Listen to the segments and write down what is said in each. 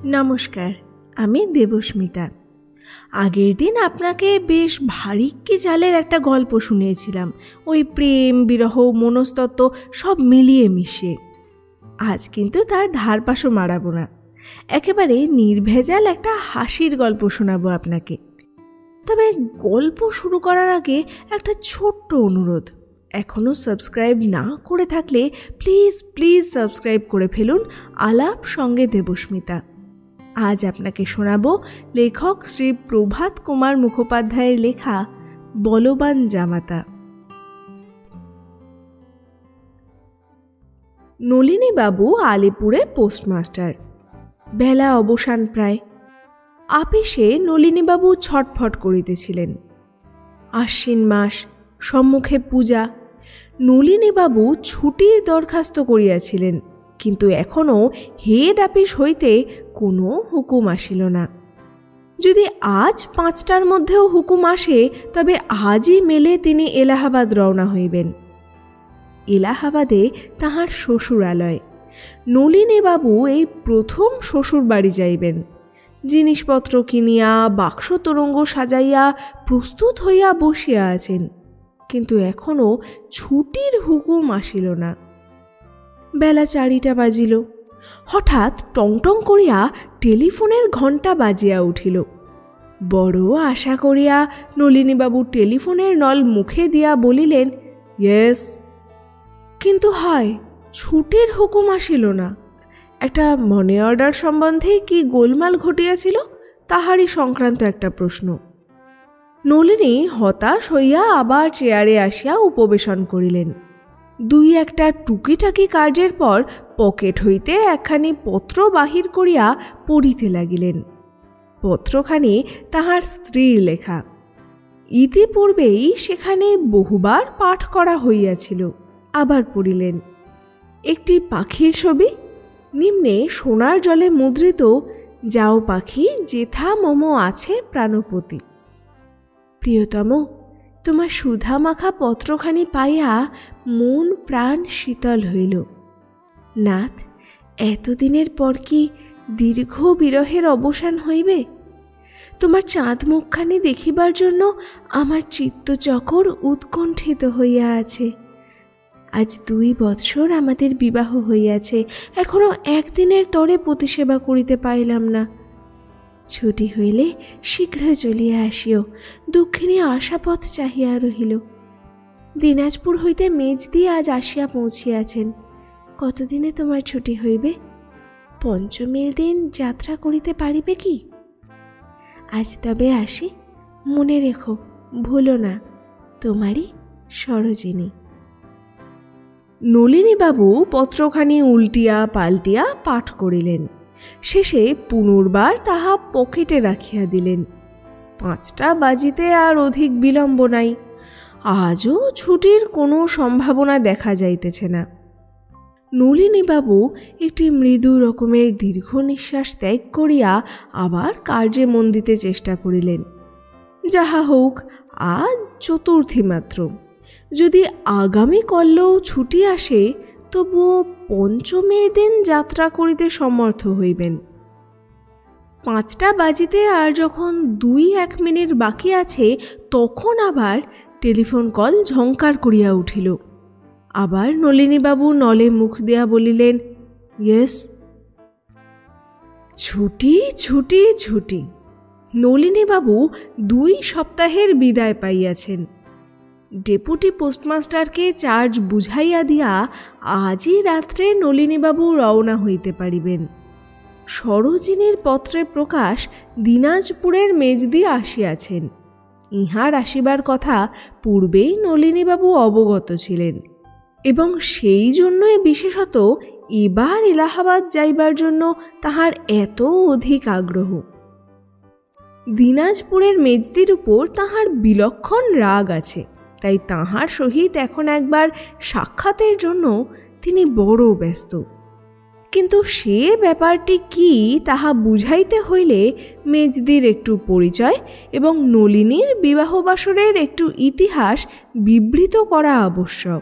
নমস্কার, আমি দেবস্মিতা। আগের দিন আপনাকে বেশ ভারিক্কি চালের একটা গল্প শুনিয়েছিলাম, ওই প্রেম বিরহ মনস্তত্ত্ব সব মিলিয়ে মিশিয়ে। আজ কিন্তু তার ধারপাশও মারাবো না, একেবারে নির্ভেজাল একটা হাসির গল্প শোনাবো আপনাকে। তবে গল্প শুরু করার আগে একটা ছোট্ট অনুরোধ, এখনও সাবস্ক্রাইব না করে থাকলে প্লিজ প্লিজ সাবস্ক্রাইব করে ফেলুন আলাপ সঙ্গে দেবস্মিতা। আজ আপনাকে শোনাবো লেখক শ্রী প্রভাত কুমার মুখোপাধ্যায়ের লেখা বলবান জামাতা। নলিনীবাবু আলিপুরে পোস্টমাস্টার। বেলা অবসান প্রায়। আপিসে নলিনীবাবু ছটফট করিতেছিলেন। আশ্বিন মাস, সম্মুখে পূজা। নলিনীবাবু ছুটির দরখাস্ত করিয়াছিলেন, কিন্তু এখনও হেড আপিস হইতে কোনো হুকুম আসিল না। যদি আজ 5টার মধ্যেও হুকুম আসে, তবে আজই মেলে তিনি এলাহাবাদ রওনা হইবেন। এলাহাবাদে তাহার শ্বশুরালয়। নলিনীবাবু এই প্রথম শ্বশুর বাড়ি যাইবেন। জিনিসপত্র কিনিয়া বাক্স তোরঙ্গ সাজাইয়া প্রস্তুত হইয়া বসিয়া আছেন, কিন্তু এখনও ছুটির হুকুম আসিল না। বেলা 4টা বাজিল। হঠাৎ টংটং করিয়া টেলিফোনের ঘণ্টা বাজিয়া উঠিল। বড় আশা করিয়া নলিনীবাবু টেলিফোনের নল মুখে দিয়া বলিলেন, ইয়েস। কিন্তু হায়, ছুটির হুকুম আসিল না। একটা মনি অর্ডার সম্বন্ধে কি গোলমাল ঘটিয়াছিল, তাহারই সংক্রান্ত একটা প্রশ্ন। নলিনী হতাশ হইয়া আবার চেয়ারে আসিয়া উপবেশন করিলেন। 2-1টা টুকিটাকি কার্যের পর পকেট হইতে একখানি পত্র বাহির করিয়া পড়িতে লাগিলেন। পত্রখানি তাহার স্ত্রীর লেখা। ইতিপূর্বেই সেখানে বহুবার পাঠ করা হইয়াছিল। আবার পড়িলেন। একটি পাখির ছবি, নিম্নে সোনার জলে মুদ্রিত, যাও পাখি যেথা মম আছে প্রাণপতি। প্রিয়তম, তোমার সুধা মাখা পত্রখানি পাইয়া মন প্রাণ শীতল হইল। নাথ, এতদিনের পর কি দীর্ঘ বিরহের অবসান হইবে? তোমার চাঁদ মুখখানি দেখিবার জন্য আমার চিত্তচকর উৎকণ্ঠিত হইয়া আছে। আজ 2 বৎসর আমাদের বিবাহ হইয়াছে, এখনো একদিনের তরে প্রতিসেবা করিতে পাইলাম না। ছুটি হইলে শীঘ্র চলিয়া আসিও। দক্ষিণী আশাপথ চাহিয়া রহিল। দিনাজপুর হইতে মেজদি আজ আসিয়া পৌঁছিয়াছেন। কতদিনে তোমার ছুটি হইবে? 5মীর দিন যাত্রা করিতে পারিবে কি? আজ তবে আসি, মনে রেখো, ভুলো না। তোমারই সরোজিনী। নলিনীবাবু পত্রখানি উল্টিয়া পাল্টিয়া পাঠ করিলেন। শেষে পুনর্বার তাহা পকেটে রাখিয়া দিলেন। 5টা বাজিতে আর অধিক বিলম্ব নাই। আজও ছুটির কোনো সম্ভাবনা দেখা যাইতেছে না। নলিনীবাবু একটি মৃদু রকমের দীর্ঘ নিঃশ্বাস ত্যাগ করিয়া আবার কার্যে মন দিতে চেষ্টা করিলেন। যাহা হোক, আজ চতুর্থী মাত্র। যদি আগামী কল্যও ছুটি আসে, তবুও 5মীর দিন যাত্রা করিতে সমর্থ হইবেন। 5টা বাজিতে আর যখন 2-1 মিনিট বাকি আছে, তখন আবার টেলিফোন কল ঝংকার করিয়া উঠিল। আবার নলিনীবাবু নলে মুখ দিয়া বলিলেন, ইয়েস। ছুটি ছুটি ছুটি। নলিনীবাবু 2 সপ্তাহের বিদায় পাইয়াছেন। ডেপুটি পোস্টমাস্টারকে চার্জ বুঝাইয়া দিয়া আজই রাত্রে নলিনীবাবু রওনা হইতে পারিবেন। সরোজিনীর পত্রে প্রকাশ দিনাজপুরের মেজদি আসিয়াছেন। ইহার আসিবার কথা পূর্বেই নলিনীবাবু অবগত ছিলেন, এবং সেই জন্যই বিশেষত এবার এলাহাবাদ যাইবার জন্য তাহার এত অধিক আগ্রহ। দিনাজপুরের মেজদির উপর তাহার বিলক্ষণ রাগ আছে, তাই তাহার সহিত এখন একবার সাক্ষাতের জন্য তিনি বড় ব্যস্ত। কিন্তু সে ব্যাপারটি কি তাহা বুঝাইতে হইলে মেজদির একটু পরিচয় এবং নলিনীর বিবাহবাসরের একটু ইতিহাস বিবৃত করা আবশ্যক।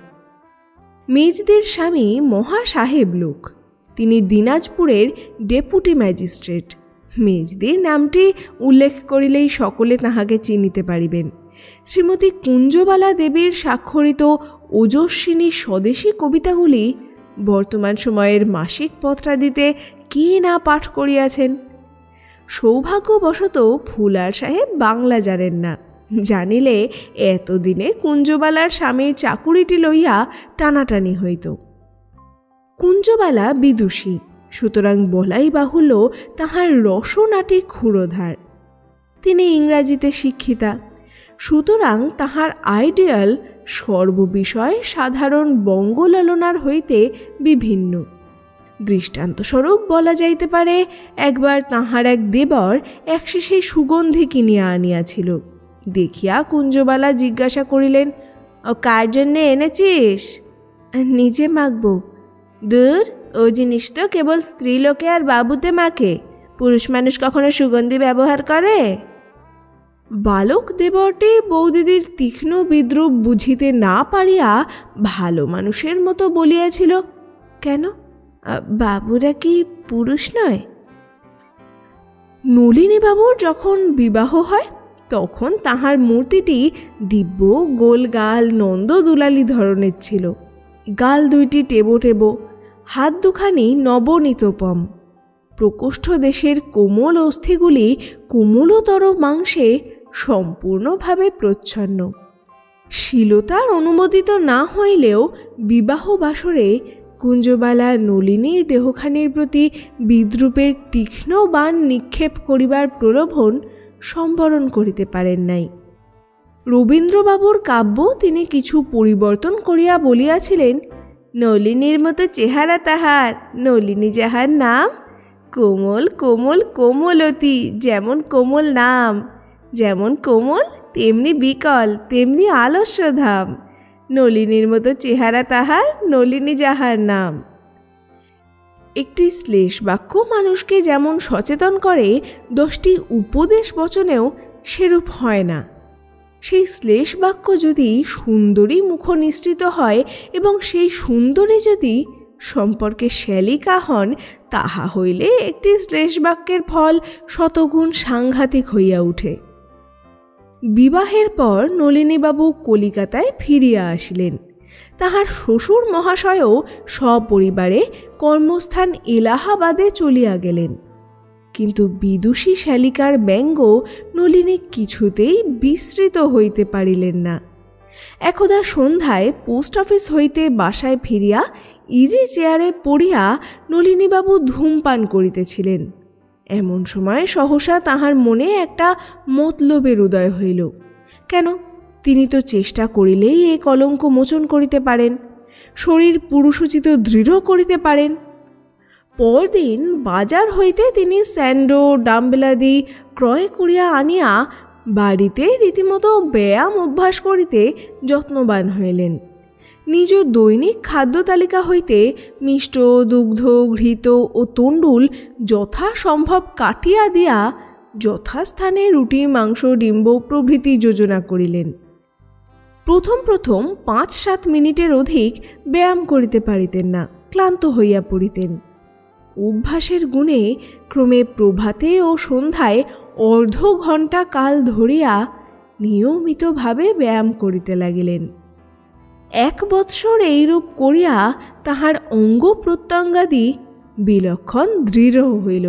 মেজদির স্বামী মহা সাহেব লোক, তিনি দিনাজপুরের ডেপুটি ম্যাজিস্ট্রেট। মেজদির নামটি উল্লেখ করিলেই সকলে তাহাকে চিনিতে পারিবেন। শ্রীমতী কুঞ্জবালা দেবীর স্বাক্ষরিত ওজস্বিনী স্বদেশী কবিতাগুলি বর্তমান সময়ের মাসিক পত্রাদিতে কে না পাঠ করিয়াছেন। সৌভাগ্যবশত ফুলার সাহেব বাংলা জানেন না, জানিলে এতদিনে কুঞ্জবালার স্বামীর চাকুরিটি লইয়া টানাটানি হইত। কুঞ্জবালা বিদুষী, সুতরাং বলাই বাহুল্য তাহার রসনাটি ক্ষুরোধার। তিনি ইংরাজিতে শিক্ষিতা, সুতরাং তাহার আইডিয়াল সর্ববিষয় সাধারণ বঙ্গললনার হইতে বিভিন্ন। দৃষ্টান্তস্বরূপ বলা যাইতে পারে, একবার তাহার এক দেবর এক শিশি সুগন্ধি কিনিয়া আনিয়াছিল। দেখিয়া কুঞ্জবালা জিজ্ঞাসা করিলেন, ও কার জন্যে এনেছিস? নিজে মাখব। দূর, ও জিনিস তো কেবল স্ত্রীলোকে আর বাবুতে মাখে, পুরুষ মানুষ কখনো সুগন্ধি ব্যবহার করে? বালক দেবরটি বৌদিদির তীক্ষ্ণ বিদ্রুপ বুঝিতে না পারিয়া ভালো মানুষের মতো বলিয়াছিল, কেন, বাবুরা কি পুরুষ নয়? নলিনীবাবুর যখন বিবাহ হয় তখন তাহার মূর্তিটি দিব্য গোল গাল নন্দ দুলালি ধরনের ছিল। গাল দুইটি টেবো টেবো, হাত দুখানি নবনীতপম। প্রকোষ্ঠ দেশের কোমল অস্থিগুলি কোমলতর মাংসে সম্পূর্ণভাবে প্রচ্ছন্ন। শীলতার অনুমোদিত না হইলেও বিবাহ বাসরে কুঞ্জবালা নলিনীর দেহখানির প্রতি বিদ্রুপের তীক্ষ্ণ বাণ নিক্ষেপ করিবার প্রলোভন সম্বরণ করিতে পারেন নাই। রবীন্দ্রবাবুর কাব্য তিনি কিছু পরিবর্তন করিয়া বলিয়াছিলেন, নলিনীর মতো চেহারা তাহার, নলিনী যাহার নাম, কোমল কোমল কোমলতী, যেমন কোমল নাম, যেমন কোমল তেমনি বিকল, তেমনি আলস্যধাম, নলিনীর মতো চেহারা তাহার, নলিনী যাহার নাম। একটি শ্লেষ বাক্য মানুষকে যেমন সচেতন করে, 10টি উপদেশ বচনেও সেরূপ হয় না। সেই শ্লেষ বাক্য যদি সুন্দরী মুখনিসৃত হয় এবং সেই সুন্দরী যদি সম্পর্কে শ্যালিকা হন, তাহা হইলে একটি শ্লেষ বাক্যের ফল শতগুণ সাংঘাতিক হইয়া উঠে। বিবাহের পর নলিনীবাবু কলিকাতায় ফিরিয়া আসিলেন। তাহার শ্বশুর মহাশয়ও সপরিবারে কর্মস্থান এলাহাবাদে চলিয়া গেলেন। কিন্তু বিদুষী শ্যালিকার ব্যঙ্গ নলিনী কিছুতেই বিস্মৃত হইতে পারিলেন না। একদা সন্ধ্যায় পোস্ট অফিস হইতে বাসায় ফিরিয়া ইজি চেয়ারে পড়িয়া নলিনীবাবু ধূমপান করিতেছিলেন। এমন সময় সহসা তাহার মনে একটা মতলবের উদয় হইল। কেন, তিনি তো চেষ্টা করিলেই এ কলঙ্ক মোচন করিতে পারেন, শরীর পুরুষোচিত দৃঢ় করিতে পারেন। পরদিন বাজার হইতে তিনি স্যান্ডো ডাম্বেলাদি ক্রয় করিয়া আনিয়া বাড়িতে রীতিমতো ব্যায়াম অভ্যাস করিতে যত্নবান হইলেন। নিজ দৈনিক খাদ্য তালিকা হইতে মিষ্ট, দুগ্ধ, ঘৃত ও তণ্ডুল যথাসম্ভব কাটিয়া দিয়া যথাস্থানে রুটি, মাংস, ডিম্ব প্রভৃতি যোজনা করিলেন। প্রথম 5-7 মিনিটের অধিক ব্যায়াম করিতে পারিতেন না, ক্লান্ত হইয়া পড়িতেন। অভ্যাসের গুণে ক্রমে প্রভাতে ও সন্ধ্যায় অর্ধ ঘণ্টা কাল ধরিয়া নিয়মিতভাবে ব্যায়াম করিতে লাগিলেন। 1 বৎসর এইরূপ করিয়া তাহার অঙ্গ প্রত্যঙ্গাদি বিলক্ষণ দৃঢ় হইল।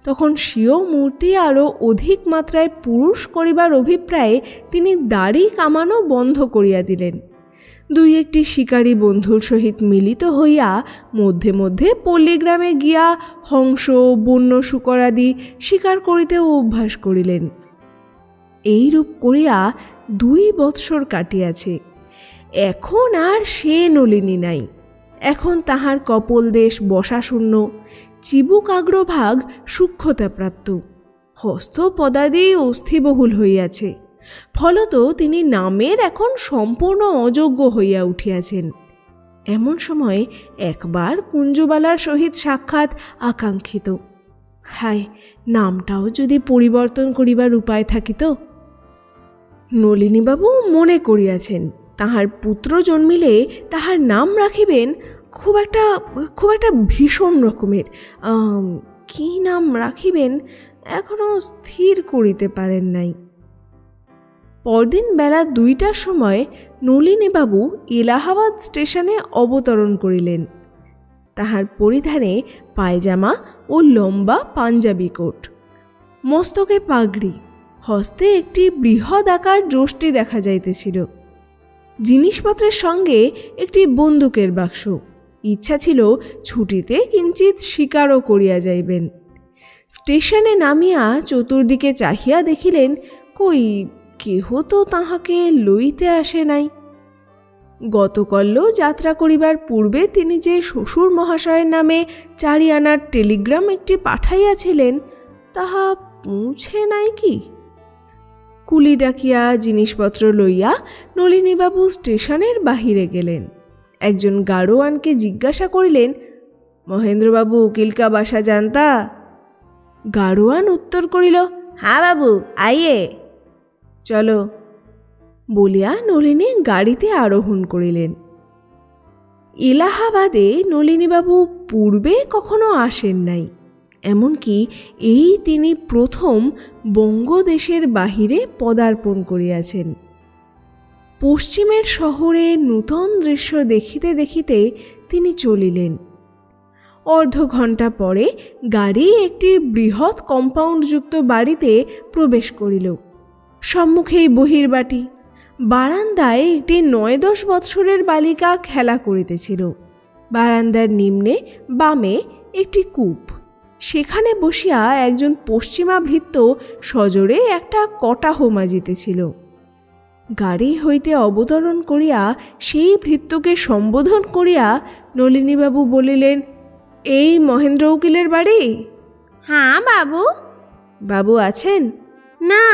তখন স্বীয় মূর্তি আরও অধিক মাত্রায় পুরুষ করিবার অভিপ্রায়ে তিনি দাড়ি কামানো বন্ধ করিয়া দিলেন। 2-1টি শিকারী বন্ধুর সহিত মিলিত হইয়া মধ্যে মধ্যে পল্লীগ্রামে গিয়া হংস, বন্য শুকরাদি শিকার করিতেও অভ্যাস করিলেন। এইরূপ করিয়া 2 বৎসর কাটিয়াছে। এখন আর সে নলিনী নাই। এখন তাহার কপোলদেশ বসাশূন্য, চিবুক আগ্রভাগ সূক্ষ্মতাপ্রাপ্ত, হস্তপদাদি অস্থিবহুল হইয়াছে। ফলত তিনি নামের এখন সম্পূর্ণ অযোগ্য হইয়া উঠিয়াছেন। এমন সময় একবার কুঞ্জবালার সহিত সাক্ষাৎ আকাঙ্ক্ষিত। হায়, নামটাও যদি পরিবর্তন করিবার উপায় থাকিত। নলিনীবাবু মনে করিয়াছেন, তাহার পুত্র জন্মিলে তাহার নাম রাখিবেন খুব একটা ভীষণ রকমের। কি নাম রাখিবেন এখনো স্থির করিতে পারেন নাই। পরদিন বেলা 2টার সময় নলিনীবাবু এলাহাবাদ স্টেশনে অবতরণ করিলেন। তাহার পরিধানে পায়জামা ও লম্বা পাঞ্জাবি কোট, মস্তকে পাগড়ি, হস্তে একটি বৃহৎ আকার যষ্টি দেখা যাইতেছিল। জিনিসপত্রের সঙ্গে একটি বন্দুকের বাক্স। ইচ্ছা ছিল ছুটিতে কিঞ্চিৎ শিকারও করিয়া যাইবেন। স্টেশনে নামিয়া চতুর্দিকে চাহিয়া দেখিলেন, কই কেহ তো তাহাকে লইতে আসে নাই। গতকল্য যাত্রা করিবার পূর্বে তিনি যে শ্বশুর মহাশয়ের নামে 4 আনার টেলিগ্রাম একটি পাঠাইয়াছিলেন, তাহা পৌঁছে নাই কি? কুলি ডাকিয়া জিনিসপত্র লইয়া নলিনীবাবু স্টেশনের বাহিরে গেলেন। একজন গাড়োয়ানকে জিজ্ঞাসা করিলেন, মহেন্দ্রবাবু উকিলকা বাসা জানতা? গাড়োয়ান উত্তর করিল, হ্যাঁ বাবু, আইয়ে। চলো বলিয়া নলিনী গাড়িতে আরোহণ করিলেন। এলাহাবাদে নলিনীবাবু পূর্বে কখনো আসেন নাই, এমনকি এই তিনি প্রথম বঙ্গদেশের বাহিরে পদার্পণ করিয়াছেন। পশ্চিমের শহরে নূতন দৃশ্য দেখিতে দেখিতে তিনি চলিলেন। অর্ধ ঘণ্টা পরে গাড়ি একটি বৃহৎ কম্পাউন্ডযুক্ত বাড়িতে প্রবেশ করিল। সম্মুখেই বহির্বাটি। বারান্দায় একটি 9-10 বৎসরের বালিকা খেলা করিতেছিল। বারান্দার নিম্নে বামে একটি কূপ, সেখানে বসিয়া একজন পশ্চিমা ভৃত্য সজোরে একটা কটাহ মাজিতেছিল। গাড়ি হইতে অবতরণ করিয়া সেই ভৃত্যকে সম্বোধন করিয়া নলিনীবাবু বলিলেন, এই মহেন্দ্র উকিলের বাড়ি? হ্যাঁ বাবু। বাবু আছেন? না,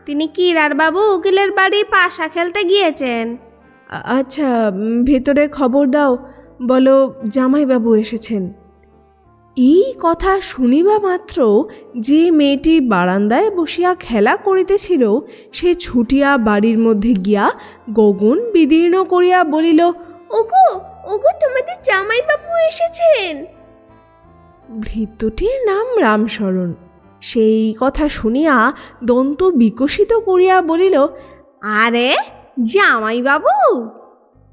তিনি কিরার বাবু উকিলের বাড়ি পাশা খেলতে গিয়েছেন। আচ্ছা, ভেতরে খবর দাও, বলো জামাইবাবু এসেছেন। এই কথা শুনিবা মাত্র যে মেয়েটি বারান্দায় বসিয়া খেলা করিতেছিল, সে ছুটিয়া বাড়ির মধ্যে গিয়া গগন বিদীর্ণ করিয়া বলিল, ওগো ওগো, তোমাদের জামাইবাবু এসেছেন। ভৃত্যটির নাম রামশরণ। সেই কথা শুনিয়া দন্ত বিকশিত করিয়া বলিল, আরে জামাইবাবু!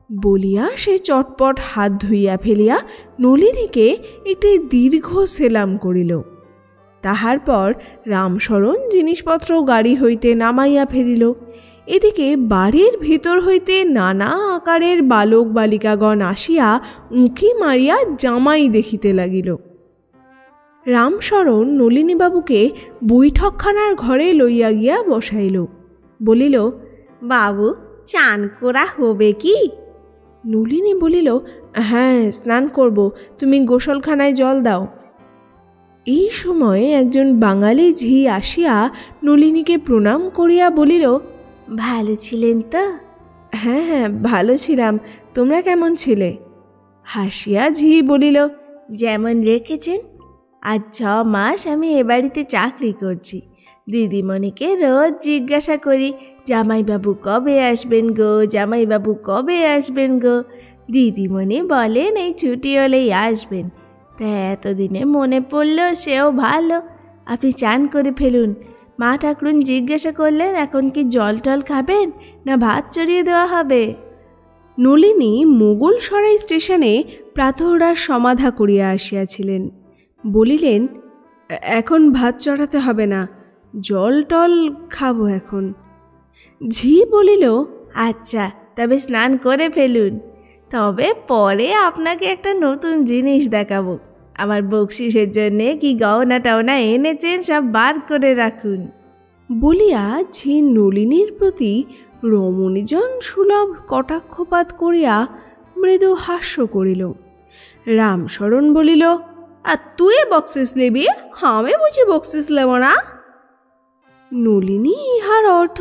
বলিয়া সে চটপট হাত ধুইয়া ফেলিয়া নলিনীকে একটি দীর্ঘ সেলাম করিল। তাহার পর রামশরণ জিনিসপত্র গাড়ি হইতে নামাইয়া ফেলিল। এদিকে বাড়ির ভিতর হইতে নানা আকারের বালক বালিকাগণ আসিয়া উঁকি মারিয়া জামাই দেখিতে লাগিল। রামশরণ নলিনীবাবুকে বৈঠকখানার ঘরে লইয়া গিয়া বসাইল। বলিল, বাবু চান করা হবে কি? নলিনী বলিল, হ্যাঁ, স্নান করব, তুমি গোসলখানায় জল দাও। এই সময় একজন বাঙালি ঝি আসিয়া নলিনীকে প্রণাম করিয়া বলিল, ভালো ছিলেন তো? হ্যাঁ হ্যাঁ, ভালো ছিলাম, তোমরা কেমন ছিলে? হাসিয়া ঝি বলিল, যেমন রেখেছেন। আজ 6 মাস আমি এ বাড়িতে চাকরি করছি। দিদিমণিকে রোজ জিজ্ঞাসা করি, জামাইবাবু কবে আসবেন গো, জামাইবাবু কবে আসবেন গো। দিদিমণি বলেন এই ছুটি হলেই আসবেন। তা এতদিনে মনে পড়ল, সেও ভালো। আপনি চান করে ফেলুন। মা ঠাকুরুন জিজ্ঞাসা করলেন, এখন কি জল টল খাবেন না ভাত চড়িয়ে দেওয়া হবে? নলিনী মোগলসরাই স্টেশনে প্রাতরার সমাধা করিয়া আসিয়াছিলেন। বলিলেন, এখন ভাত চড়াতে হবে না, জল টল খাবো এখন। ঝি বলিল, আচ্ছা তবে স্নান করে ফেলুন। তবে পরে আপনাকে একটা নতুন জিনিস দেখাবো। আমার বকশিসের জন্যে কি গহনা টহনা এনেছেন সব বার করে রাখুন। বলিয়া ঝি নলিনীর প্রতি রমণীজন সুলভ কটাক্ষপাত করিয়া মৃদু হাস্য করিল। রামশরণ বলিল, আর তুই বকশিস নিবি, আমি বুঝি বকশিস নেব না? নলিনী ইহার অর্থ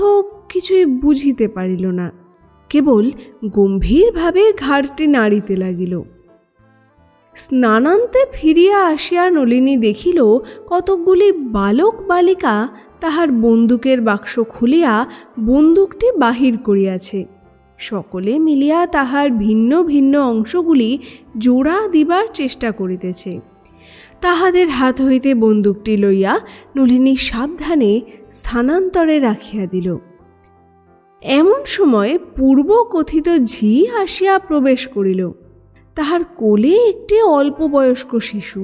কিছুই বুঝিতে পারিল না, কেবল গম্ভীরভাবে ঘাড়টি নাড়িতে লাগিল। স্নানান্তে ফিরিয়া আসিয়া নলিনী দেখিল কতকগুলি বালক বালিকা তাহার বন্দুকের বাক্স খুলিয়া বন্দুকটি বাহির করিয়াছে। সকলে মিলিয়া তাহার ভিন্ন ভিন্ন অংশগুলি জোড়া দিবার চেষ্টা করিতেছে। তাহাদের হাত হইতে বন্দুকটি লইয়া নলিনী সাবধানে স্থানান্তরে রাখিয়া দিল। এমন সময় পূর্ব কথিত ঝি আসিয়া প্রবেশ করিল। তাহার কোলে একটি অল্প বয়স্ক শিশু।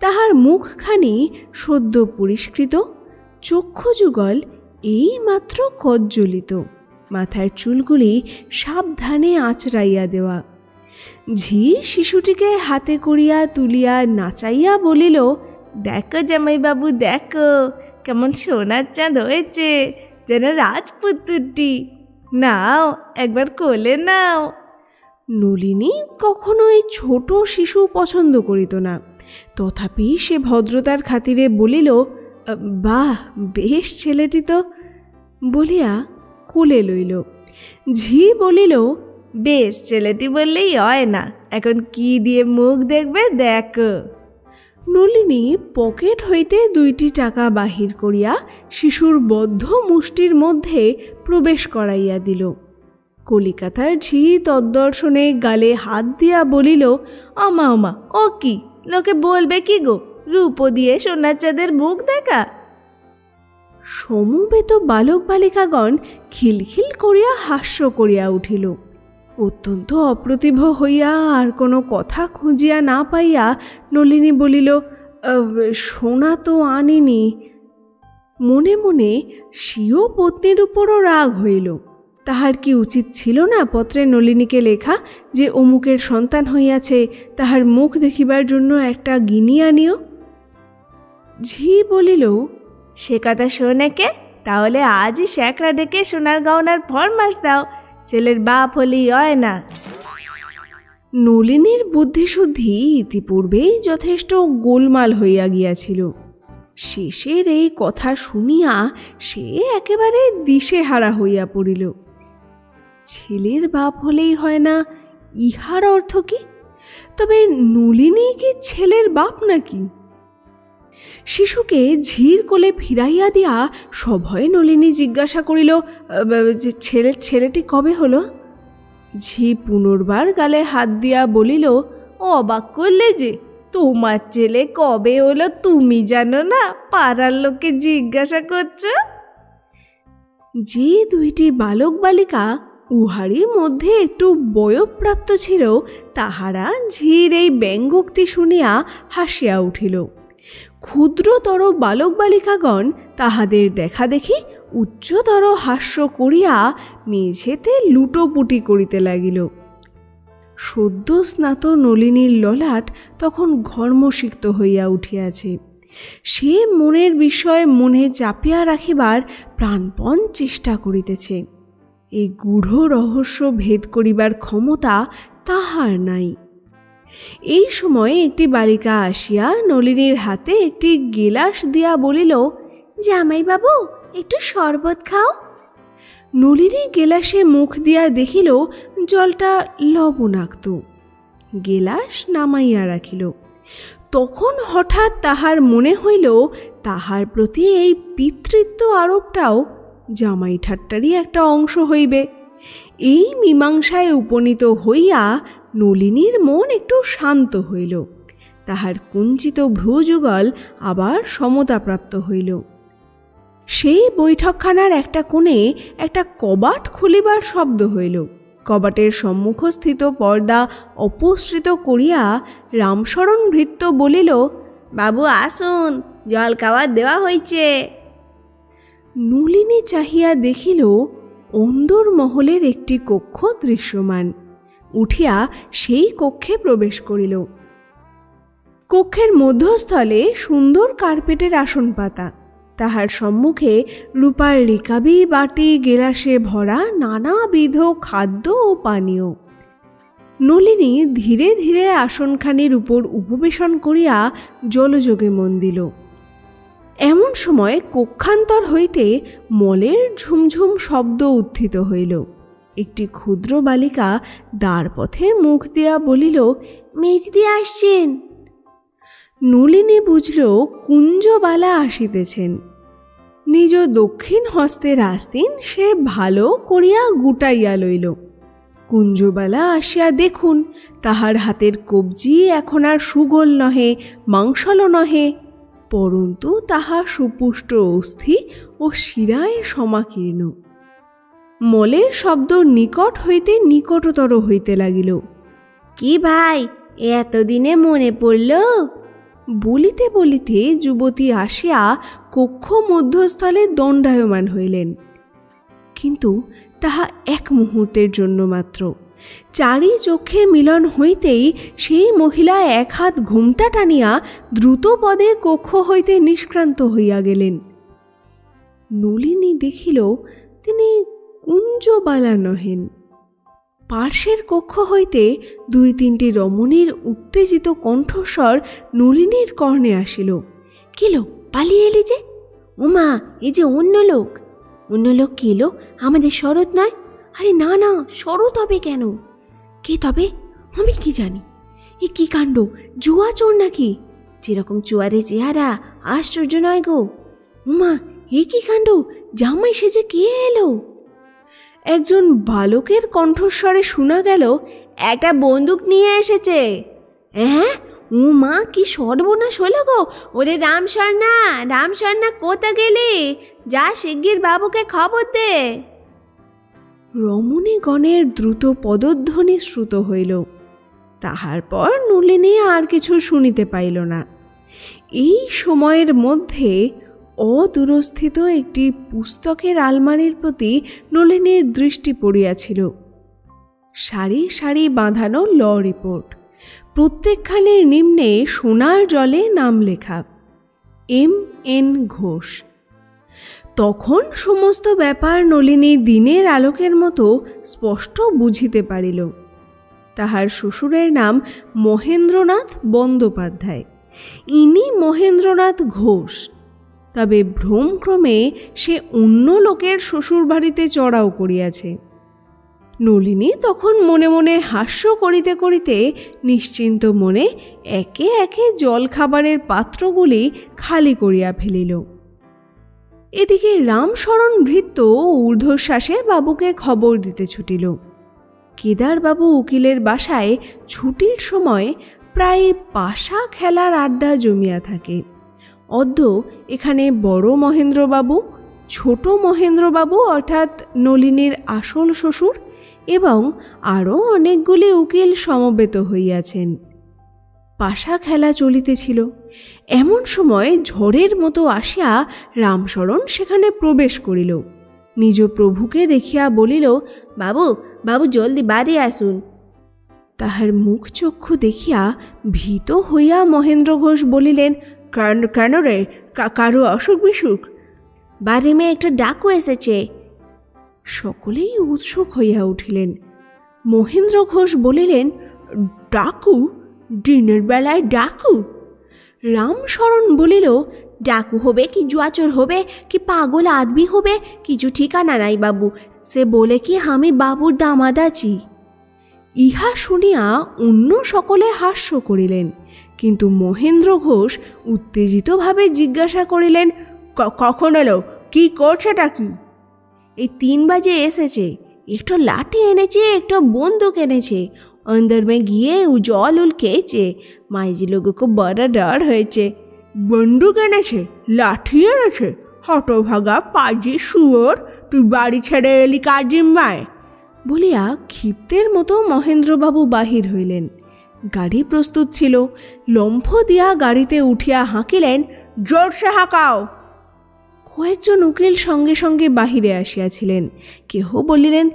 তাহার মুখখানি সদ্য পরিষ্কৃত, চক্ষুযুগল এইমাত্র কজ্জলিত, মাথার চুলগুলি সাবধানে আঁচড়াইয়া দেওয়া। ঝি শিশুটিকে হাতে করিয়া তুলিয়া নাচাইয়া বলিল, দেখো জামাইবাবু, দেখো কেমন সোনার চাঁদ হয়েছে, যেন রাজপুত্রটি। নাও, একবার কোলে নাও। নলিনী কখনোই ছোট শিশু পছন্দ করিত না, তথাপি সে ভদ্রতার খাতিরে বলিল, বাহ, বেশ ছেলেটি তো, বলিয়া কোলে লইল। ঝি বলিল, বেশ ছেলেটি বললেই হয় না, এখন কি দিয়ে মুখ দেখবে দেখো। নলিনী পকেট হইতে 2টি টাকা বাহির করিয়া শিশুর বদ্ধ মুষ্টির মধ্যে প্রবেশ করাইয়া দিল। কলিকাতার ঝি তদ্দর্শনে গালে হাত দিয়া বলিল, আমা আমা, ও কি, লোকে বলবে কি গো, রূপ দিয়ে সোনার চাঁদের মুখ দেখা। সমবেত বালক বালিকাগণ খিলখিল করিয়া হাস্য করিয়া উঠিল। অত্যন্ত অপ্রতিভ হইয়া আর কোনো কথা খুঁজিয়া না পাইয়া নলিনী বলিল, সোনা তো আনিনি। মনে মনে স্বীয় পত্নীর উপরও রাগ হইল। তাহার কি উচিত ছিল না পত্রে নলিনীকে লেখা যে অমুকের সন্তান হইয়াছে, তাহার মুখ দেখিবার জন্য একটা গিনি আনিও? ঝি বলিল, সে কথা শোনে কে, তাহলে আজই শ্যাকরা ডেকে সোনার গহনার ফরমাস দাও, ছেলের বাপ হলেই হয় না। নলিনীর বুদ্ধিশুদ্ধি ইতিপূর্বেই যথেষ্ট গোলমাল হইয়া গিয়াছিল। শেষের এই কথা শুনিয়া সে একেবারে দিশেহারা হইয়া পড়িল। ছেলের বাপ হলেই হয় না, ইহার অর্থ কি? তবে নলিনী কি ছেলের বাপ নাকি? শিশুকে ঝির কোলে ফিরাইয়া দিয়া সভয়ে নলিনী জিজ্ঞাসা করিল, ছেলেটি কবে হলো? ঝি পুনর্বার গালে হাত দিয়া বলিল, অবাক করলে যে, তোমার ছেলে কবে হলো তুমি জানো না, পাড়ার লোককে জিজ্ঞাসা করছো? যে 2টি বালক বালিকা উহারই মধ্যে একটু বয়োপ্রাপ্ত ছিল, তাহারা ঝির এই ব্যঙ্গোক্তি শুনিয়া হাসিয়া উঠিল। ক্ষুদ্রতর বালক বালিকাগণ তাহাদের দেখা দেখি উচ্চতর হাস্য করিয়া মেঝেতে লুটোপুটি করিতে লাগিল। সদ্য স্নাত নলিনীর ললাট তখন ঘর্মসিক্ত হইয়া উঠিয়াছে। সে মনের বিষয় মনে চাপিয়া রাখিবার প্রাণপণ চেষ্টা করিতেছে। এই গূঢ় রহস্য ভেদ করিবার ক্ষমতা তাহার নাই। এই সময় একটি বালিকা আসিয়া নলিনীর হাতে একটি গেলাস দিয়া বলিল, জামাইবাবু, একটু শরবত খাও। নলিনী গেলাসে মুখ দিয়া দেখিল জলটা লবণাক্ত। গেলাস নামাইয়া রাখিল। তখন হঠাৎ তাহার মনে হইল তাহার প্রতি এই পিতৃত্ব আরোপটাও জামাই ঠাট্টারই একটা অংশ হইবে। এই মীমাংসায় উপনীত হইয়া নলিনীর মন একটু শান্ত হইল। তাহার কুঞ্চিত ভ্রুযুগল আবার সমতাপ্রাপ্ত হইল। সেই বৈঠকখানার একটা কোণে একটা কবাট খুলিবার শব্দ হইল। কবাটের সম্মুখস্থিত পর্দা অপসৃত করিয়া রামশরণ ভৃত্য বলিল, বাবু আসুন, জল খাওয়া দেওয়া হইছে। নলিনী চাহিয়া দেখিল অন্দর মহলের একটি কক্ষ দৃশ্যমান। উঠিয়া সেই কক্ষে প্রবেশ করিল। কক্ষের মধ্যস্থলে সুন্দর কার্পেটের আসন পাতা। তাহার সম্মুখে রূপার রিকাবি বাটি গেলাসে ভরা নানাবিধ খাদ্য ও পানীয়। নলিনী ধীরে ধীরে আসনখানির উপর উপবেশন করিয়া জলযোগে মন দিল। এমন সময় কক্ষান্তর হইতে মলের ঝুমঝুম শব্দ উত্থিত হইল। একটি ক্ষুদ্র বালিকা দ্বারপথে মুখ দিয়া বলিল, মেজদি আসছেন। নলিনী বুঝল কুঞ্জবালা আসিতেছেন। নিজ দক্ষিণ হস্তের আস্তিন সে ভালো করিয়া গুটাইয়া লইল। কুঞ্জবালা আসিয়া দেখুন তাহার হাতের কবজি এখন আর সুগোল নহে, মাংসল নহে, পরন্তু তাহা সুপুষ্ট অস্থি ও শিরায় সমাকীর্ণ। মলের শব্দ নিকট হইতে নিকটতর হইতে লাগিল। কি ভাই, এতদিনে মনে পড়ল? বলিতে বলিতে যুবতী আসিয়া কক্ষ মধ্যস্থলে দণ্ডায়মান হইলেন, কিন্তু তাহা এক মুহূর্তের জন্য মাত্র। চারি চক্ষে মিলন হইতেই সেই মহিলা এক হাত ঘোমটা টানিয়া দ্রুত পদে কক্ষ হইতে নিষ্ক্রান্ত হইয়া গেলেন। নলিনী দেখিল তিনি কুঞ্জবালা নহেন। পার্শ্বের কক্ষ হইতে দুই তিনটি রমণীর উত্তেজিত কণ্ঠস্বর নলিনীর কর্ণে আসিল। কিলো, পালিয়ে এলি যে? ওমা, এ যে অন্য লোক। অন্য লোক কি এলো? আমাদের শরৎ নয়? আরে না না, শরৎ হবে কেন? কে তবে? আমি কি জানি। এ কি কাণ্ড, জুয়া চোর নাকি? যেরকম চুয়ারে চেহারা, আশ্চর্য নয় গো। উমা, এ কি কাণ্ড, জামাই সেজে কে এলো? একজন বালকের কণ্ঠস্বরে শোনা গেল, একটা বন্দুক নিয়ে এসেছে। হ্যাঁ, উমা, কি সর্বনাশ হলো গো। ওরে রামসর্ণা, রামসর্ণা, কোথা গেলে? যা শিগগির বাবুকে খবর দে। রমণীগণের দ্রুত পদধ্বনি শ্রুত হইল। তাহার পর নলিনী আর কিছু শুনিতে পাইল না। এই সময়ের মধ্যে অদূরস্থিত একটি পুস্তকের আলমারির প্রতি নলিনীর দৃষ্টি পড়িয়াছিল। সারি সারি বাঁধানো ল রিপোর্ট, প্রত্যেকখানির নিম্নে সোনার জলে নাম লেখা M.N. ঘোষ। তখন সমস্ত ব্যাপার নলিনী দিনের আলোকের মতো স্পষ্ট বুঝিতে পারিল। তাহার শ্বশুরের নাম মহেন্দ্রনাথ বন্দ্যোপাধ্যায়, ইনি মহেন্দ্রনাথ ঘোষ। তবে ভ্রমক্রমে সে অন্য লোকের শ্বশুর বাড়িতে চড়াও করিয়াছে। নলিনী তখন মনে মনে হাস্য করিতে করিতে নিশ্চিন্ত মনে একে একে জলখাবারের পাত্রগুলি খালি করিয়া ফেলিল। এদিকে রামশরণ ভৃত্য ঊর্ধ্বশ্বাসে বাবুকে খবর দিতে ছুটিল। কেদারবাবু উকিলের বাসায় ছুটির সময় প্রায় পাশা খেলার আড্ডা জমিয়া থাকে। অদ্য এখানে বড় মহেন্দ্রবাবু, ছোট মহেন্দ্রবাবু অর্থাৎ নলিনীর আসল শ্বশুর এবং আরও অনেকগুলি উকিল সমবেত হইয়াছেন। পাশা খেলা চলিতেছিল। এমন সময় ঝড়ের মতো আসিয়া রামশরণ সেখানে প্রবেশ করিল। নিজ প্রভুকে দেখিয়া বলিল, বাবু, বাবু, জলদি বাড়ি আসুন। তাহার মুখ চক্ষু দেখিয়া ভীত হইয়া মহেন্দ্র ঘোষ বলিলেন, কেন রে, কারো অসুখ বিসুখ? বাড়ি মেয়ে একটা ডাকু এসেছে। সকলেই উৎসুক হইয়া উঠিলেন। মহেন্দ্র ঘোষ বলিলেন, ডাকু? দিনের বেলায় ডাকু? রামশরণ বলিল, ডাকু হবে কি জুয়াচোর হবে কি পাগল আদমি হবে, কিছু ঠিকানা নাই বাবু। সে বলে কি আমি বাবুর দামাদ আছি। ইহা শুনিয়া অন্য সকলে হাস্য করিলেন, কিন্তু মহেন্দ্র ঘোষ উত্তেজিতভাবে জিজ্ঞাসা করিলেন, কখন এলো? কি করছেটা কি? এই 3 বাজে এসেছে। একটু লাঠি এনেছে, একটু বন্দুক এনেছে। अंदर में গিয়ে জল উল খেয়েছে। মাইজি লোগো কো বড় ডর হয়েছে। বন্দুক এনেছে, লাঠি এনেছে? হতভাগা পাজি শুয়োর, তুই বাড়ি ছেড়ে এলি কার জিম্মায়? বলিয়া ক্ষিপ্তের মতো মহেন্দ্রবাবু বাহির হইলেন। গাড়ি প্রস্তুত ছিল। লম্ফ দিয়া গাড়িতে উঠিয়া হাঁকিলেন, জোরসে হাঁকাও। কয়েকজন উকিল সঙ্গে সঙ্গে বাহিরে আসিয়াছিলেন। কেহ বলিলেন,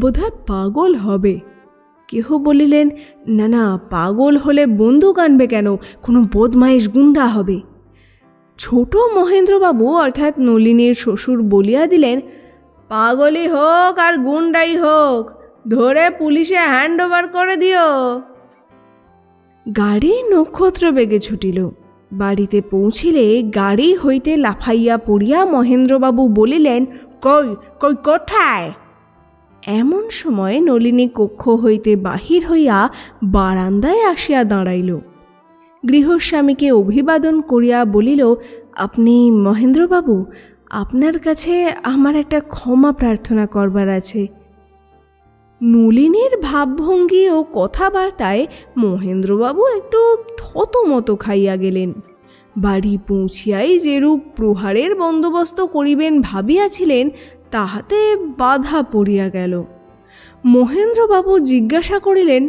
বোধহয় পাগল হবে। কেহ বলিলেন, না না, পাগল হলে বন্দুক আনবে কেন? কোনো বদমাইশ গুন্ডা হবে। ছোট মহেন্দ্রবাবু অর্থাৎ নলিনীর শ্বশুর বলিয়া দিলেন, পাগলই হোক আর গুন্ডাই হোক, ধরে পুলিশে হ্যান্ড ওভার করে দিও। গাড়ি নক্ষত্র বেগে ছুটিল। বাড়িতে পৌঁছিলে গাড়ি হইতে লাফাইয়া পড়িয়া মহেন্দ্রবাবু বলিলেন, কই কই কোথায়? এমন সময় নলিনী কক্ষ হইতে বাহির হইয়া বারান্দায় আসিয়া দাঁড়াইল। গৃহস্বামীকে অভিবাদন করিয়া বলিল, আপনি মহেন্দ্রবাবু, আপনার কাছে আমার একটা ক্ষমা প্রার্থনা করবার আছে। নলিনীর ভাবভঙ্গি ও কথাবার্তায় মহেন্দ্রবাবু একটু থতমত খাইয়া গেলেন। বাড়ি পৌঁছিয়াই যেরূপ প্রহারের বন্দোবস্ত করিবেন ভাবিয়াছিলেন তাহাতে বাধা পড়িয়া গেল। মহেন্দ্রবাবু জিজ্ঞাসা করিলেন,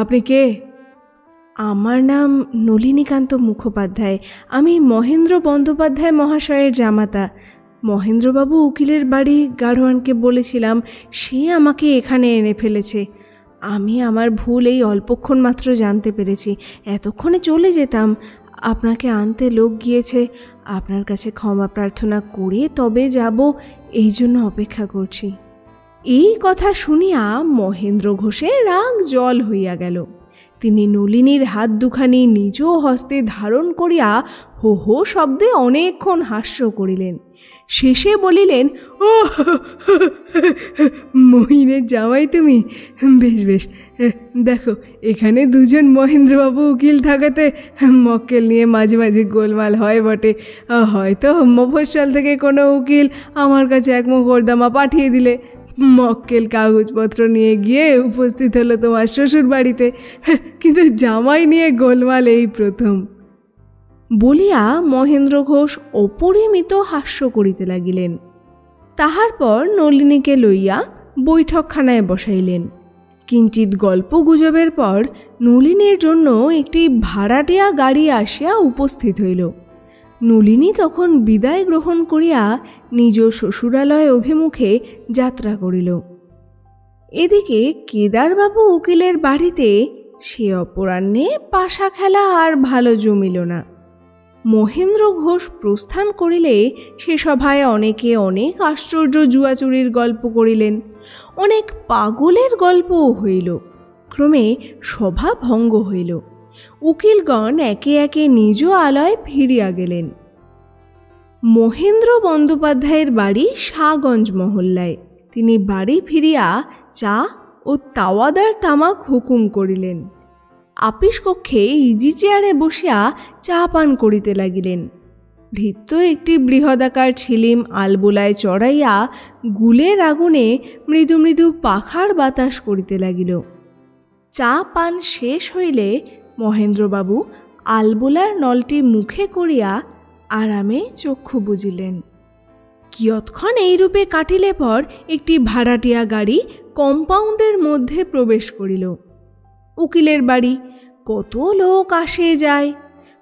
আপনি কে? আমার নাম নলিনীকান্ত মুখোপাধ্যায়। আমি মহেন্দ্র বন্দ্যোপাধ্যায় মহাশয়ের জামাতা। মহেন্দ্রবাবু উকিলের বাড়ি গাড়োয়ানকে বলেছিলাম, সে আমাকে এখানে এনে ফেলেছে। আমি আমার ভুল এই অল্পক্ষণ মাত্র জানতে পেরেছি, এতক্ষণে চলে যেতাম। আপনাকে আনতে লোক গিয়েছে, আপনার কাছে ক্ষমা প্রার্থনা করে তবে যাব, এই জন্য অপেক্ষা করছি। এই কথা শুনিয়া মহেন্দ্র ঘোষের রাগ জল হইয়া গেল। তিনি নলিনীর হাত দুখানি নিজ হস্তে ধারণ করিয়া হো হো শব্দে অনেকক্ষণ হাস্য করিলেন। শেষে বলিলেন, ও মহিনের জামাই তুমি? বেশ বেশ, দেখো এখানে দুজন মহেন্দ্রবাবু উকিল থাকাতে মক্কেল নিয়ে মাঝে মাঝে গোলমাল হয় বটে। হয়তো মফস্বল থেকে কোনো উকিল আমার কাছে এক মোকদ্দমা পাঠিয়ে দিলে, মক্কেল কাগজপত্র নিয়ে গিয়ে উপস্থিত হলো তোমার শ্বশুর বাড়িতে, কিন্তু জামাই নিয়ে গোলমাল এই প্রথম। বলিয়া মহেন্দ্র ঘোষ অপরিমিত হাস্য করিতে লাগিলেন। তাহার পর নলিনীকে লইয়া বৈঠকখানায় বসাইলেন। কিঞ্চিৎ গল্প গুজবের পর নলিনীর জন্য একটি ভাড়াটিয়া গাড়ি আসিয়া উপস্থিত হইল। নলিনী তখন বিদায় গ্রহণ করিয়া নিজ শ্বশুরালয় অভিমুখে যাত্রা করিল। এদিকে কেদারবাবু উকিলের বাড়িতে সে অপরাহ্নে পাশা খেলা আর ভালো জমিল না। মহেন্দ্র ঘোষ প্রস্থান করিলে সে সভায় অনেকে অনেক আশ্চর্য জুয়াচুরির গল্প করিলেন, অনেক পাগলের গল্পও হইল। ক্রমে সভা ভঙ্গ হইল। উকিলগণ একে একে নিজ আলয়ে ফিরিয়া গেলেন। মহেন্দ্র বন্দ্যোপাধ্যায়ের বাড়ি শাহগঞ্জ মহল্লায়। তিনি বাড়ি ফিরিয়া চা ও তাওয়াদার তামাক হুকুম করিলেন। আপিস কক্ষে ইজি চেয়ারে বসিয়া চা পান করিতে লাগিলেন। ভৃত্য একটি বৃহদাকার ছিলিম আলবোলায় চড়াইয়া গুলের আগুনে মৃদু মৃদু পাখার বাতাস করিতে লাগিল। চা পান শেষ হইলে মহেন্দ্রবাবু আলবোলার নলটি মুখে করিয়া আরামে চক্ষু বুজিলেন। কিয়ৎক্ষণ এইরূপে কাটিলে পর একটি ভাড়াটিয়া গাড়ি কম্পাউন্ডের মধ্যে প্রবেশ করিল। উকিলের বাড়ি, কত লোক আসে যায়।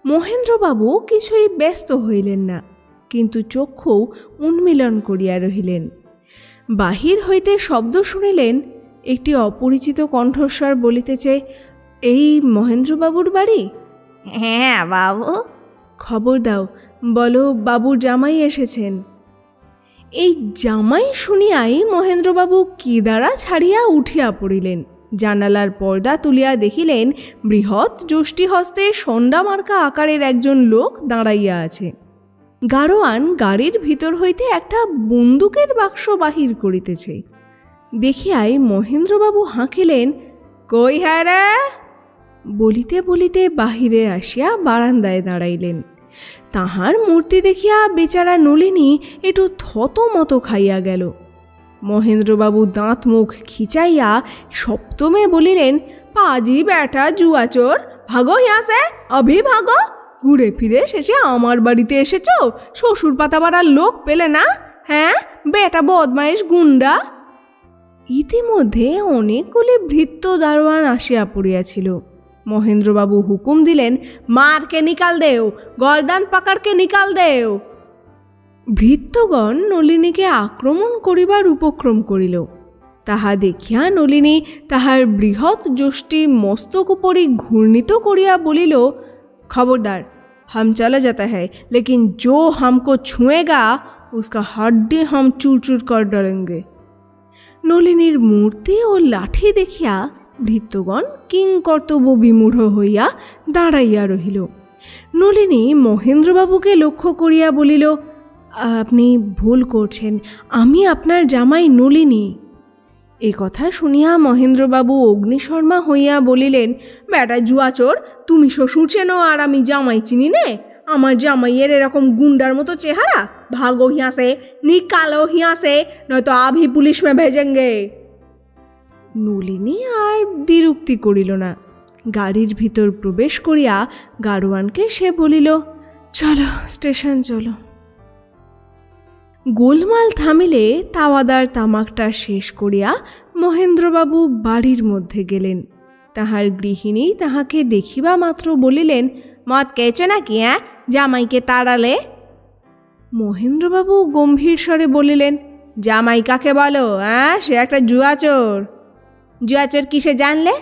মহেন্দ্রবাবু কিছুই ব্যস্ত হইলেন না, কিন্তু চক্ষু উন্মিলন করিয়া রহিলেন। বাহির হইতে শব্দ শুনিলেন। একটি অপরিচিত কণ্ঠস্বর বলিতেছে, এই মহেন্দ্রবাবুর বাড়ি? হ্যাঁ বাবু। খবর দাও, বলো বাবুর জামাই এসেছেন। এই জামাই শুনিয়াই মহেন্দ্রবাবু কেদারা ছাড়িয়া উঠিয়া পড়িলেন। জানালার পর্দা তুলিয়া দেখিলেন বৃহৎ যষ্টিহস্তে সন্ডামার্কা আকারের একজন লোক দাঁড়াইয়া আছে। গাড়োয়ান গাড়ির ভিতর হইতে একটা বন্দুকের বাক্স বাহির করিতেছে। দেখিয়াই মহেন্দ্রবাবু হাঁকিলেন, কই হ্যাঁ রে? বলিতে বলিতে বাহিরে আসিয়া বারান্দায় দাঁড়াইলেন। তাহার মূর্তি দেখিয়া বেচারা নলিনী একটু থতমত খাইয়া গেল। মহেন্দ্রবাবু দাঁত মুখ খিচাইয়া সপ্তমে বলিলেন, পাজি বেটা জুয়াচোর, ভাগো হিয়াসে, অভি ভাগো। ঘুরে ফিরে শেষে আমার বাড়িতে এসেছ, শ্বশুর পাতাবাড়ার লোক পেলে না? হ্যাঁ বেটা বদমাইশ গুন্ডা। ইতিমধ্যে অনেকগুলি ভৃত্য দারোয়ান আসিয়া পড়িয়াছিল। মহেন্দ্রবাবু হুকুম দিলেন, মারকে নিকাল দেও, গলদান পাকারকে নিকাল দেও। ভৃত্যগণ নলিনীকে আক্রমণ করিবার উপক্রম করিল। তাহা দেখিয়া নলিনী তাহার বৃহৎ যষ্টি মস্তক উপরি ঘূর্ণিত করিয়া বলিল, খবরদার, हम चला जाता है, लेकिन जो हमको छुएगा उसका हड्डी हम चूर चूर कर डालेंगे। নলিনীর মূর্তি ও লাঠি দেখিয়া ভৃত্যগণ কিংকর্তব্য বিমূঢ় হইয়া দাঁড়াইয়া রহিল। নলিনী মহেন্দ্রবাবুকে লক্ষ্য করিয়া বলিল, আপনি ভুল করছেন, আমি আপনার জামাই নলিনী। এ কথা শুনিয়া মহেন্দ্রবাবু অগ্নিশর্মা হইয়া বলিলেন, বেটা জুয়াচোর, তুমি শ্বশুর চেনো আর আমি জামাই চিনি নে? আমার জামাইয়ের এরকম গুন্ডার মতো চেহারা, ভাগো হিয়া সে, নিকালো হিয়া সে, নয়তো আভি পুলিশ মে ভেজেঙ্গে। নলিনী আর দ্বিরুক্তি করিল না। গাড়ির ভিতর প্রবেশ করিয়া গাড়োয়ানকে সে বলিল, চলো স্টেশন চলো। গোলমাল থামিলে তাওয়াদার তামাকটা শেষ করিয়া মহেন্দ্রবাবু বাড়ির মধ্যে গেলেন। তাহার গৃহিণী তাহাকে দেখিবা মাত্র বলিলেন, মদ খেয়েছে নাকি? জামাইকে তাড়ালে? মহেন্দ্রবাবু গম্ভীর স্বরে বলিলেন, জামাই কাকে বলো? সে একটা জুয়াচোর। জুয়াচোর কিসে জানলে?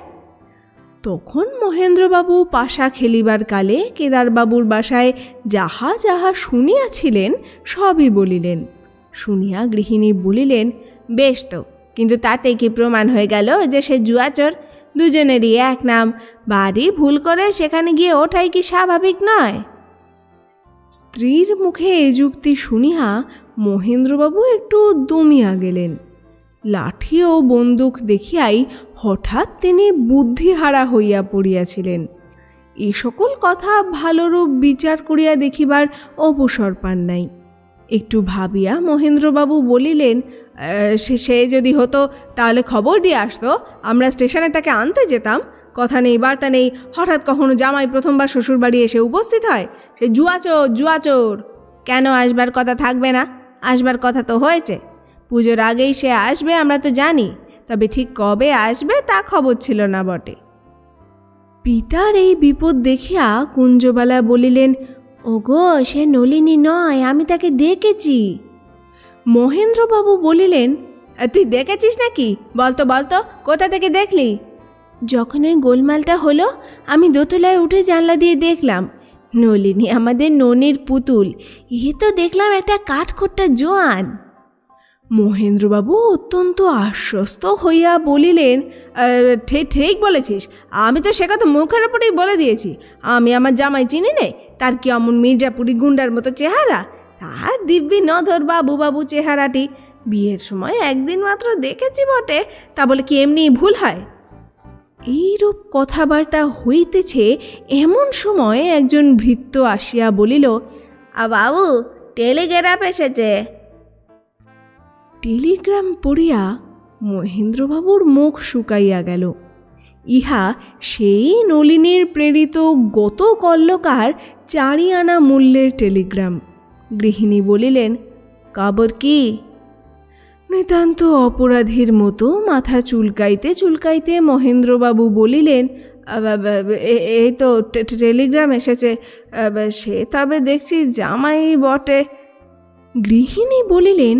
তখন মহেন্দ্রবাবু পাশা খেলিবার কালে কেদারবাবুর বাসায় যাহা যাহা শুনিয়াছিলেন সবই বলিলেন। শুনিয়া গৃহিণী বলিলেন, বেশ তো, কিন্তু তাতে কি প্রমাণ হয়ে গেল যে সে জুয়াচোর? দুজনেরই এক নাম, বাড়ি ভুল করে সেখানে গিয়ে ওঠাই কি স্বাভাবিক নয়? স্ত্রীর মুখে এ যুক্তি শুনিয়া মহেন্দ্রবাবু একটু দমিয়া গেলেন। লাঠি ও বন্দুক দেখিয়াই হঠাৎ তিনি বুদ্ধিহারা হইয়া পড়িয়াছিলেন। এ সকল কথা ভালোরূপ বিচার করিয়া দেখিবার অবসর পান নাই। একটু ভাবিয়া মহেন্দ্রবাবু বলিলেন, সে যদি হতো তাহলে খবর দিয়ে আসতো, আমরা স্টেশনে তাকে আনতে যেতাম। কথা নেই বার্তা নেই, হঠাৎ কখনো জামাই প্রথমবার শ্বশুরবাড়ি এসে উপস্থিত হয়। সে জুয়াচোর জুয়াচোর। কেন আসবার কথা থাকবে না? আসবার কথা তো হয়েছে। পুজোর আগেই সে আসবে আমরা তো জানি, তবে ঠিক কবে আসবে তা খবর ছিল না বটে। পিতার এই বিপদ দেখিয়া কুঞ্জবালা বলিলেন, ওগো, সে নলিনী নয়, আমি তাকে দেখেছি। মহেন্দ্রবাবু বলিলেন, তুই দেখেছিস নাকি? বলতো বলতো, কোথা থেকে দেখলি? যখন ওই গোলমালটা হলো আমি দোতলায় উঠে জানলা দিয়ে দেখলাম। নলিনী আমাদের ননির পুতুল, এ তো দেখলাম একটা কাঠখোট্টা জোয়ান। মহেন্দ্রবাবু অত্যন্ত আশ্বস্ত হইয়া বলিলেন, ঠিক বলেছিস, আমি তো সে কথা মুখের উপরেই বলে দিয়েছি। আমি আমার জামাই চিনি নে, তার কি অমন মির্জাপুরি গুন্ডার মতো চেহারা? তার দিব্যি নধর বাবু বাবু চেহারাটি। বিয়ের সময় একদিন মাত্র দেখেছি বটে, তা বলে কি এমনি ভুল হয়? এইরূপ কথাবার্তা হইতেছে এমন সময় একজন ভৃত্য আসিয়া বলিল, বাবু, টেলিগ্রাম এসেছে। টেলিগ্রাম পড়িয়া মহেন্দ্রবাবুর মুখ শুকাইয়া গেল। ইহা সেই নলিনীর প্রেরিত গত কল্লকার 4 আনা মূল্যের টেলিগ্রাম। গৃহিণী বলিলেন, খবর কি? নিতান্ত অপরাধীর মতো মাথা চুলকাইতে চুলকাইতে মহেন্দ্রবাবু বলিলেন, এই তো টেলিগ্রাম এসেছে, সে তবে দেখছি জামাই বটে। গৃহিণী বলিলেন,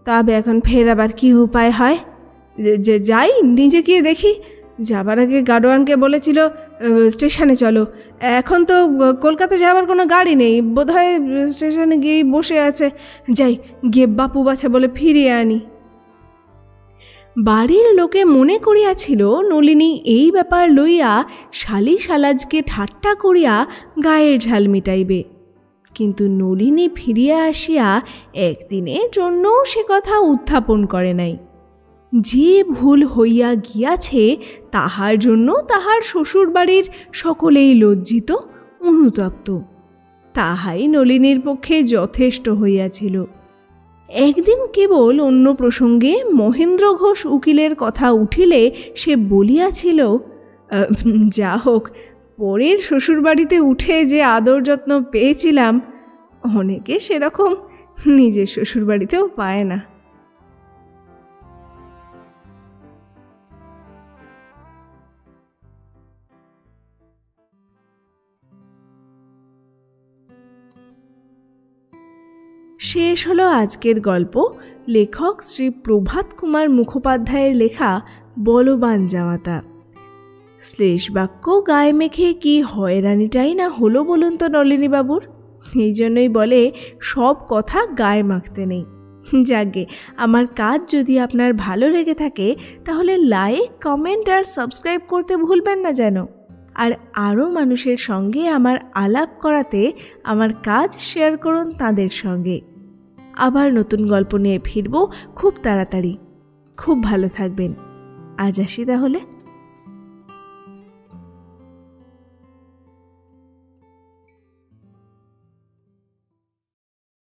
তবে এখন ফের আবার কি উপায় হয়? যে যাই, নিজে গিয়ে দেখি। যাবার আগে গাড়োয়ানকে বলেছিল স্টেশনে চলো। এখন তো কলকাতা যাওয়ার কোনো গাড়ি নেই, বোধহয় স্টেশনে গিয়েই বসে আছে। যাই, গিয়ে বাপু বাছা বলে ফিরিয়ে আনি। বাড়ির লোকে মনে করিয়াছিল নলিনী এই ব্যাপার লইয়া শালি শালাজকে ঠাট্টা করিয়া গায়ের ঝাল মিটাইবে, কিন্তু নলিনী ফিরিয়া আসিয়া একদিনের জন্যও সে কথা উত্থাপন করে নাই। যে ভুল হইয়া গিয়াছে তাহার জন্য তাহার শ্বশুরবাড়ির সকলেই লজ্জিত, অনুতপ্ত। তাহাই নলিনীর পক্ষে যথেষ্ট হইয়াছিল। একদিন কেবল অন্য প্রসঙ্গে মহেন্দ্র ঘোষ উকিলের কথা উঠিলে সে বলিয়াছিল, যা হোক, পরের শ্বশুরবাড়িতে উঠে যে আদর যত্ন পেয়েছিলাম, অনেকে সেরকম নিজের শ্বশুরবাড়িতেও পায় না। শেষ হলো আজকের গল্প। লেখক শ্রী প্রভাত কুমার মুখোপাধ্যায়ের লেখা বলবান জামাতা। শ্লেষ বাক্য গায়ে মেখে কি হয়রানিটাই না হলো বলুন তো নলিনীবাবুর। এই জন্যই বলে সব কথা গায়ে মাখতে নেই। যাগে, আমার কাজ যদি আপনার ভালো লেগে থাকে তাহলে লাইক, কমেন্ট আর সাবস্ক্রাইব করতে ভুলবেন না যেন। আর আরও মানুষের সঙ্গে আমার আলাপ করাতে আমার কাজ শেয়ার করুন তাদের সঙ্গে। আবার নতুন গল্প নিয়ে ফিরব খুব তাড়াতাড়ি। খুব ভালো থাকবেন। আজ আসি তাহলে।